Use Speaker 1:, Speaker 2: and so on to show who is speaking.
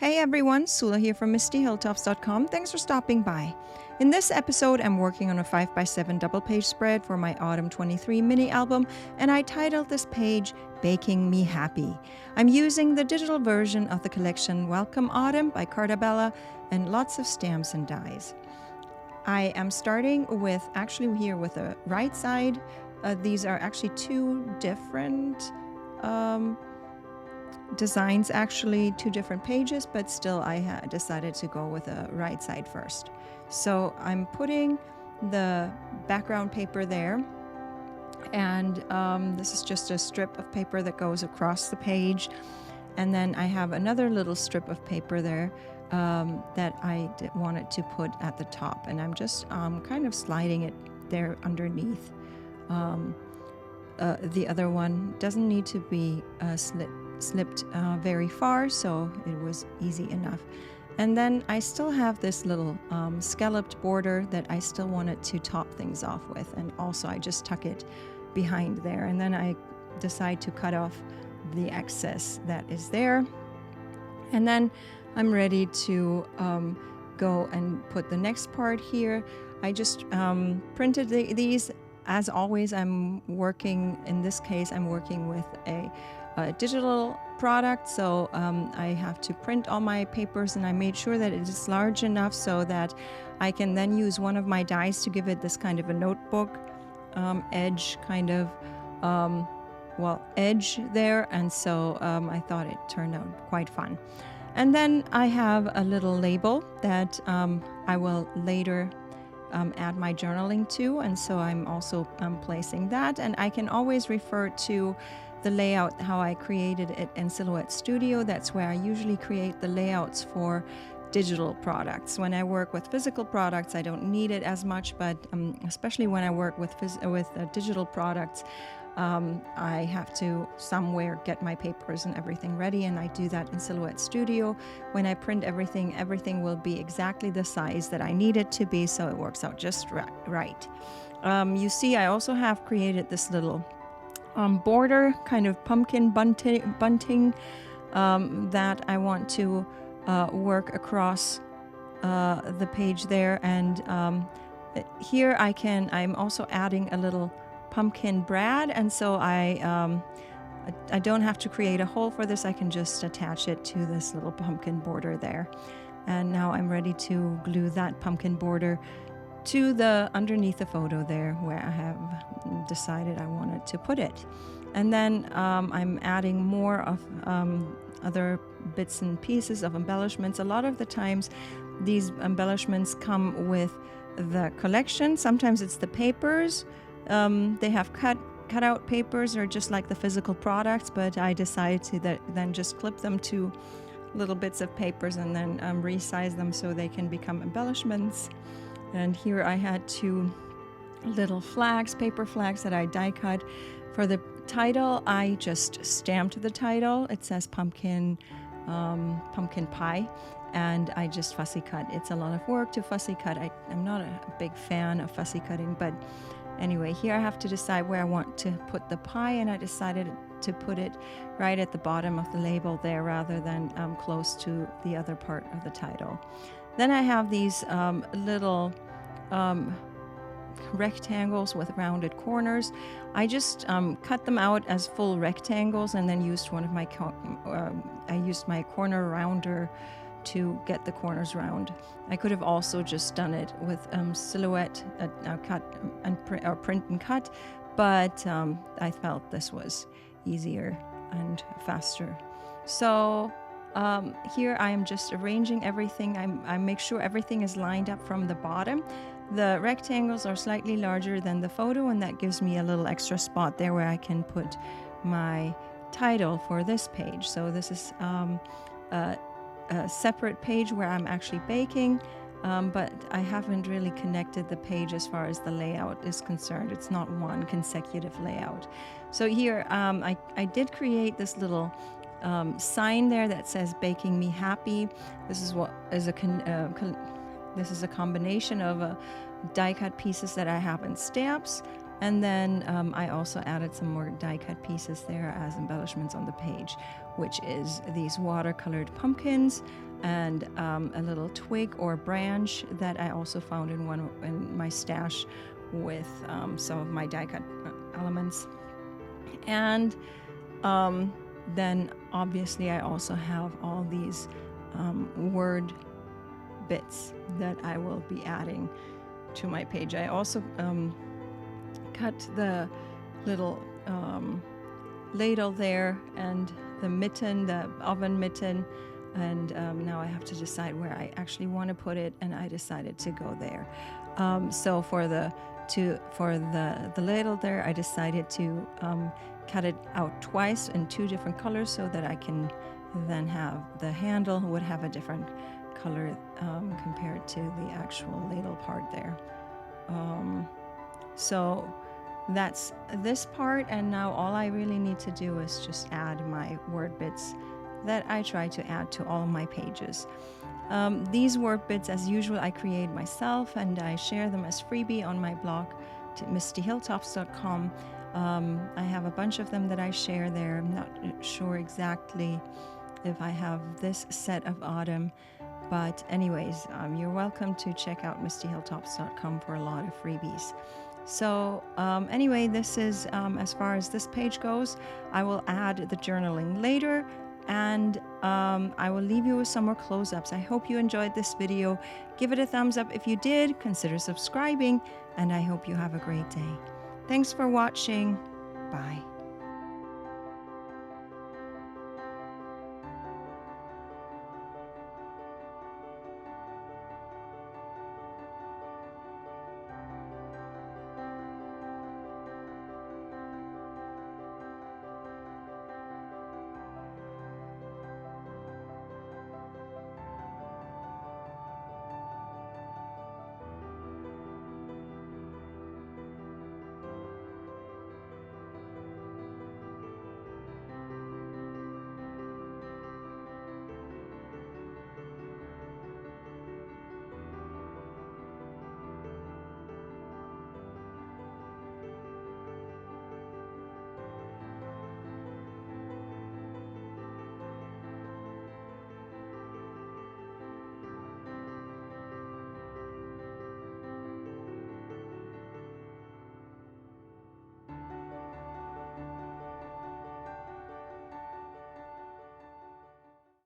Speaker 1: Hey everyone, Sula here from MistyHilltops.com. Thanks for stopping by. In this episode, I'm working on a 5x7 double page spread for my Autumn 23 mini album, and I titled this page Baking Me Happy. I'm using the digital version of the collection Welcome Autumn by Carta Bella and lots of stamps and dies. I am starting with here with the right side. These are actually two different designs, actually two different pages, but still I decided to go with the right side first. So I'm putting the background paper there, and this is just a strip of paper that goes across the page, and then I have another little strip of paper there that I wanted to put at the top, and I'm just kind of sliding it there underneath. The other one doesn't need to be slipped very far, so it was easy enough. And then I still have this little scalloped border that I still wanted to top things off with, and also I just tuck it behind there, and then I decide to cut off the excess that is there, and then I'm ready to go and put the next part here. I just printed these. As always, I'm working, in this case, I'm working with a digital product, so I have to print all my papers, and I made sure that it is large enough so that I can then use one of my dies to give it this kind of a notebook edge kind of edge there, and so I thought it turned out quite fun. And then I have a little label that I will later add my journaling to, and so I'm also placing that, and I can always refer to the layout, how I created it in Silhouette Studio. That's where I usually create the layouts for digital products. When I work with physical products, I don't need it as much, but especially when I work with digital products, I have to somewhere get my papers and everything ready, and I do that in Silhouette Studio. When I print everything will be exactly the size that I need it to be, so it works out just right. You see, I also have created this little border, kind of pumpkin bunting that I want to work across the page there, and here I'm also adding a little pumpkin brad, and so I don't have to create a hole for this. I can just attach it to this little pumpkin border there, and now I'm ready to glue that pumpkin border to the underneath the photo there where I have decided I wanted to put it. And then I'm adding more of other bits and pieces of embellishments. A lot of the times these embellishments come with the collection. Sometimes it's the papers. They have cut-out papers, or just like the physical products, but I decided to then just clip them to little bits of papers and then resize them so they can become embellishments. And here I had two little flags, paper flags that I die cut. For the title, I just stamped the title. It says pumpkin pie, and I just fussy cut. It's a lot of work to fussy cut. I'm not a big fan of fussy cutting, but anyway, here I have to decide where I want to put the pie, and I decided to put it right at the bottom of the label there rather than close to the other part of the title. Then I have these little rectangles with rounded corners. I just cut them out as full rectangles, and then used I used my corner rounder to get the corners round. I could have also just done it with Silhouette cut and print and cut, but I felt this was easier and faster. So here I am just arranging everything. I make sure everything is lined up from the bottom. The rectangles are slightly larger than the photo, and that gives me a little extra spot there where I can put my title for this page. So this is a separate page where I'm actually baking, but I haven't really connected the page as far as the layout is concerned. It's not one consecutive layout. So here I did create this little sign there that says "Baking Me Happy." This is what is this is a combination of die cut pieces that I have in stamps, and then I also added some more die cut pieces there as embellishments on the page, which is these watercolored pumpkins and a little twig or branch that I also found in my stash with some of my die cut elements. And then obviously I also have all these word bits that I will be adding to my page. I also cut the little ladle there and the mitten, the oven mitten, and now I have to decide where I actually want to put it, and I decided to go there. So for the ladle there, I decided to cut it out twice in 2 different colors so that I can then have the handle would have a different color compared to the actual ladle part there. So that's this part, and now all I really need to do is just add my word bits that I try to add to all of my pages. These word bits, as usual, I create myself, and I share them as freebie on my blog, mistyhilltops.com. I have a bunch of them that I share there. I'm not sure exactly if I have this set of autumn, but anyways, you're welcome to check out mistyhilltops.com for a lot of freebies. So anyway, this is as far as this page goes. I will add the journaling later, and I will leave you with some more close-ups. I hope you enjoyed this video. Give it a thumbs up if you did. Consider subscribing, and I hope you have a great day. Thanks for watching. Bye.